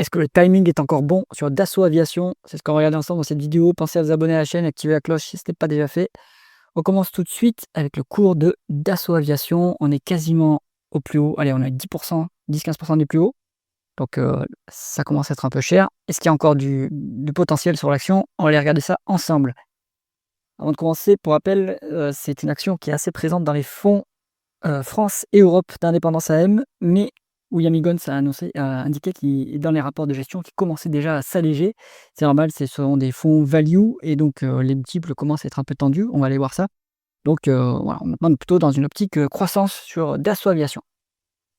Est-ce que le timing est encore bon sur Dassault Aviation? C'est ce qu'on va regarder ensemble dans cette vidéo. Pensez à vous abonner à la chaîne, activer la cloche si ce n'est pas déjà fait. On commence tout de suite avec le cours de Dassault Aviation. On est quasiment au plus haut. Allez, on est à 10%, 10-15% du plus haut. Donc ça commence à être un peu cher. Est-ce qu'il y a encore du potentiel sur l'action? On va aller regarder ça ensemble. Avant de commencer, pour rappel, c'est une action qui est assez présente dans les fonds France et Europe d'indépendance AM, mais William Higgins a indiqué qu'il dans les rapports de gestion qui commençaient déjà à s'alléger. C'est normal, ce sont des fonds value et donc les multiples commencent à être un peu tendus. On va aller voir ça. Donc voilà, maintenant on est plutôt dans une optique croissance sur Dassault Aviation.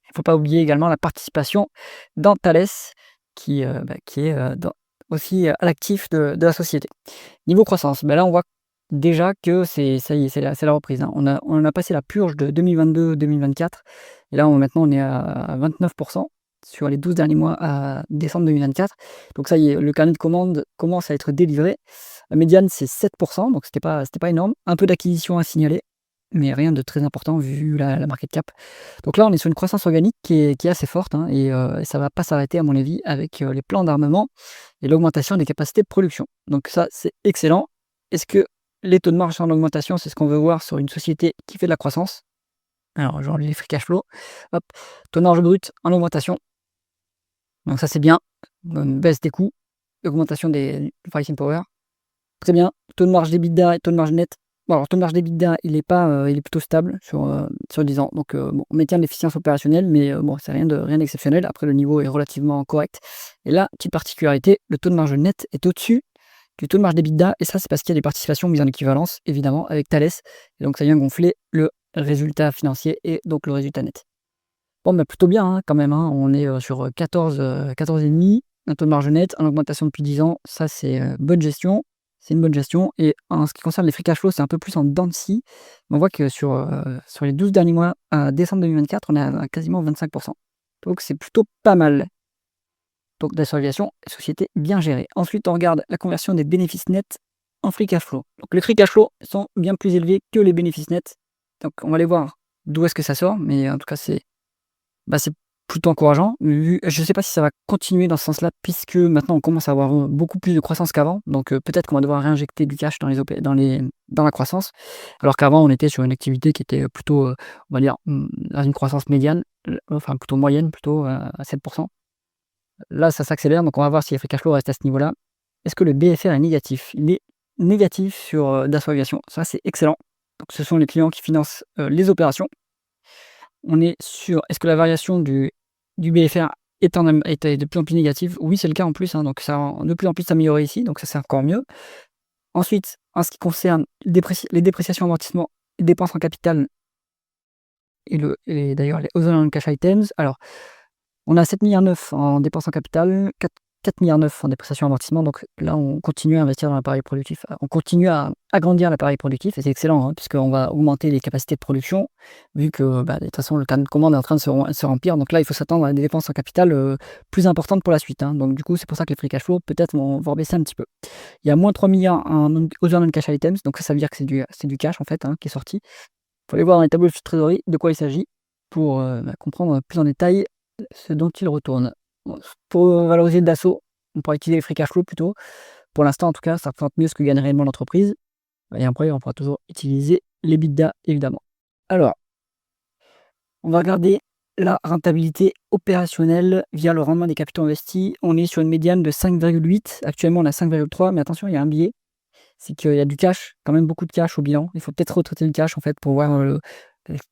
Il ne faut pas oublier également la participation dans Thales qui est aussi à l'actif de la société. Niveau croissance, là on voit déjà que ça y est, c'est la reprise, hein. On a passé la purge de 2022-2024 et là maintenant on est à 29% sur les 12 derniers mois à décembre 2024. Donc ça y est, le carnet de commandes commence à être délivré. La médiane c'est 7%, donc c'était pas énorme. Un peu d'acquisition à signaler, mais rien de très important vu la market cap. Donc là on est sur une croissance organique qui est assez forte, hein, et ça va pas s'arrêter à mon avis avec les plans d'armement et l'augmentation des capacités de production. Donc ça c'est excellent. Est-ce que les taux de marge sont en augmentation? C'est ce qu'on veut voir sur une société qui fait de la croissance. Alors, genre les free cash flow, hop, taux de marge brut en augmentation. Donc ça, c'est bien. Une baisse des coûts, augmentation du pricing power. Très bien. Taux de marge d'EBITDA et taux de marge net. Bon, alors, taux de marge d'EBITDA, il est plutôt stable sur 10 ans. Donc, bon, on maintient l'efficience opérationnelle, mais bon, c'est rien d'exceptionnel. Après, le niveau est relativement correct. Et là, petite particularité, le taux de marge net est au-dessus du taux de marge d'EBITDA, et ça c'est parce qu'il y a des participations mises en équivalence, évidemment, avec Thales, et donc ça vient gonfler le résultat financier et donc le résultat net. Bon, mais plutôt bien, hein, quand même, hein. On est sur 14,5, un taux de marge net en augmentation depuis 10 ans, ça c'est bonne gestion, c'est une bonne gestion. Et en ce qui concerne les free cash flow, c'est un peu plus en dents de scie. On voit que sur les 12 derniers mois, à décembre 2024, on est à quasiment 25%. Donc c'est plutôt pas mal. Donc Dassault Aviation, société bien gérée. Ensuite, on regarde la conversion des bénéfices nets en free cash flow. Donc les free cash flow sont bien plus élevés que les bénéfices nets. Donc on va aller voir d'où est-ce que ça sort, mais en tout cas c'est plutôt encourageant. Je ne sais pas si ça va continuer dans ce sens-là, puisque maintenant on commence à avoir beaucoup plus de croissance qu'avant. Donc peut-être qu'on va devoir réinjecter du cash dans la croissance, alors qu'avant on était sur une activité qui était plutôt, on va dire, dans une croissance médiane, enfin plutôt moyenne, plutôt à 7%. Là, ça s'accélère, donc on va voir si les free cash flow restent à ce niveau-là. Est-ce que le BFR est négatif? Il est négatif sur Dassault Aviation. Ça, c'est excellent. Donc, ce sont les clients qui financent les opérations. On est sur est-ce que la variation du BFR est de plus en plus négative? Oui, c'est le cas en plus, hein, donc ça a de plus en plus s'améliorer ici, donc ça, c'est encore mieux. Ensuite, en ce qui concerne les dépréciations, amortissements et dépenses en capital et d'ailleurs les other non-cash items, alors on a 7,9 milliards en dépenses en capital, 4,9 milliards en dépréciation amortissement. Donc là, on continue à investir dans l'appareil productif. On continue à agrandir l'appareil productif et c'est excellent, hein, puisqu'on va augmenter les capacités de production, vu que de toute façon, le carnet de commande est en train de se remplir. Donc là, il faut s'attendre à des dépenses en capital plus importantes pour la suite, hein. Donc du coup, c'est pour ça que les free cash flow, peut-être, vont baisser un petit peu. Il y a moins 3 milliards en other non-cash items. Donc ça veut dire que c'est du cash, en fait, hein, qui est sorti. Il faut aller voir dans les tableaux de trésorerie de quoi il s'agit pour comprendre plus en détail ce dont il retourne. Bon, pour valoriser le Dassault, on pourra utiliser les free cash flow plutôt. Pour l'instant, en tout cas, ça représente mieux ce que gagne réellement l'entreprise. Et après, on pourra toujours utiliser les l'EBITDA, évidemment. Alors, on va regarder la rentabilité opérationnelle via le rendement des capitaux investis. On est sur une médiane de 5,8. Actuellement, on a 5,3. Mais attention, il y a un biais. C'est qu'il y a du cash, quand même beaucoup de cash au bilan. Il faut peut-être retraiter le cash, en fait, pour voir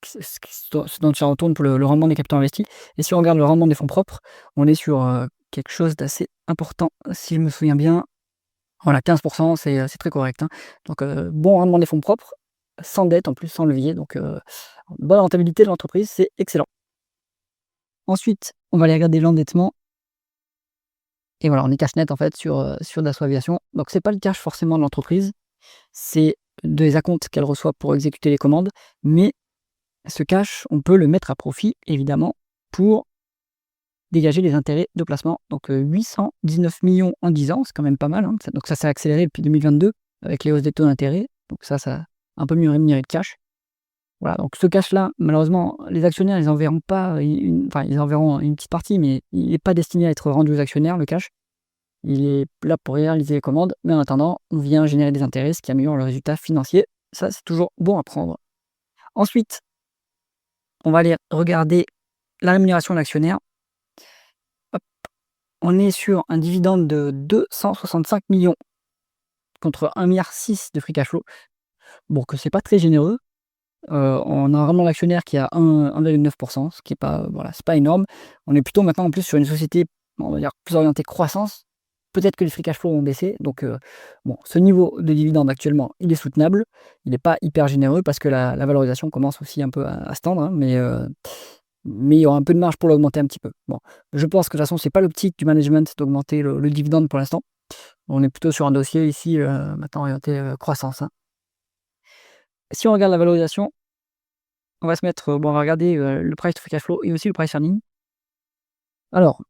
ce dont ça retourne pour le rendement des capitaux investis. Et si on regarde le rendement des fonds propres, on est sur quelque chose d'assez important, si je me souviens bien. Voilà, 15%, c'est très correct, hein. Donc bon rendement des fonds propres, sans dette en plus, sans levier. Donc bonne rentabilité de l'entreprise, c'est excellent. Ensuite, on va aller regarder l'endettement. Et voilà, on est cash net en fait sur Dassault Aviation. Donc c'est pas le cash forcément de l'entreprise, c'est des acomptes qu'elle reçoit pour exécuter les commandes, mais ce cash, on peut le mettre à profit, évidemment, pour dégager les intérêts de placement. Donc 819 millions en 10 ans, c'est quand même pas mal, hein. Donc ça s'est accéléré depuis 2022 avec les hausses des taux d'intérêt. Donc ça a un peu mieux rémunéré de cash. Voilà, donc ce cash-là, malheureusement, les actionnaires, ils en verront pas enfin, ils en verront une petite partie, mais il n'est pas destiné à être rendu aux actionnaires, le cash. Il est là pour réaliser les commandes, mais en attendant, on vient générer des intérêts, ce qui améliore le résultat financier. Ça, c'est toujours bon à prendre. Ensuite, on va aller regarder la rémunération de l'actionnaire. Hop, on est sur un dividende de 265 millions contre 1,6 milliard de free cash flow. Bon, que c'est pas très généreux. On a vraiment l'actionnaire qui a 1,9%, ce qui est pas, voilà, c'est pas énorme. On est plutôt maintenant en plus sur une société, on va dire, plus orientée croissance. Peut-être que les free cash flow vont baisser, donc bon, ce niveau de dividende actuellement, il est soutenable. Il n'est pas hyper généreux parce que la valorisation commence aussi un peu à se tendre, hein, mais il y aura un peu de marge pour l'augmenter un petit peu. Bon, je pense que de toute façon, c'est pas l'optique du management d'augmenter le dividende pour l'instant. On est plutôt sur un dossier ici, maintenant orienté, croissance, hein. Si on regarde la valorisation, on va se mettre, bon, on va regarder, le price to free cash flow et aussi le price earning. Alors,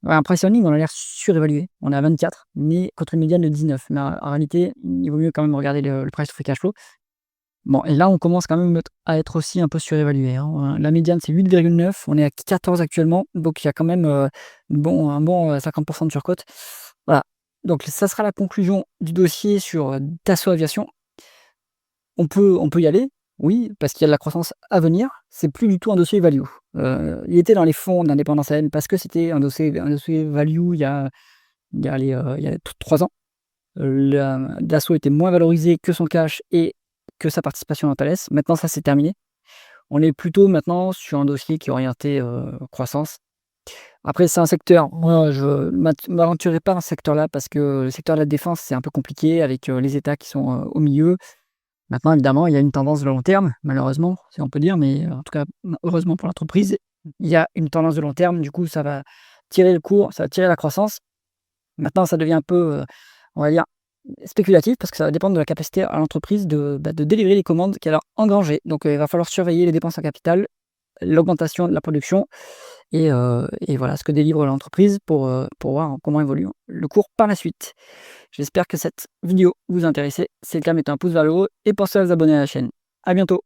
ouais, un price earning, on a l'air surévalué. On est à 24, mais contre une médiane de 19. Mais en réalité, il vaut mieux quand même regarder le price to free cash flow. Bon, et là, on commence quand même à être aussi un peu surévalué, hein. La médiane, c'est 8,9. On est à 14 actuellement, donc il y a quand même, un bon 50 de surcote. Voilà, donc ça sera la conclusion du dossier sur, Dassault Aviation. On peut y aller, oui, parce qu'il y a de la croissance à venir. C'est plus du tout un dossier value. Il était dans les fonds d'Indépendance AN parce que c'était un dossier value il y a 3 ans. Dassault était moins valorisé que son cash et que sa participation dans Thales. Maintenant, ça, c'est terminé. On est plutôt maintenant sur un dossier qui est orienté, croissance. Après, c'est un secteur, moi, je m'aventurerai pas dans ce secteur-là parce que le secteur de la défense, c'est un peu compliqué avec, les États qui sont, au milieu. Maintenant, évidemment, il y a une tendance de long terme, malheureusement, si on peut dire, mais en tout cas, heureusement pour l'entreprise, il y a une tendance de long terme. Du coup, ça va tirer le cours, ça va tirer la croissance. Maintenant, ça devient un peu, on va dire, spéculatif parce que ça va dépendre de la capacité à l'entreprise de délivrer les commandes qu'elle a engrangées. Donc, il va falloir surveiller les dépenses en capital, l'augmentation de la production et voilà ce que délivre l'entreprise pour voir comment évolue le cours par la suite. J'espère que cette vidéo vous intéressait. Si c'est le cas, mettez un pouce vers le haut et pensez à vous abonner à la chaîne. À bientôt.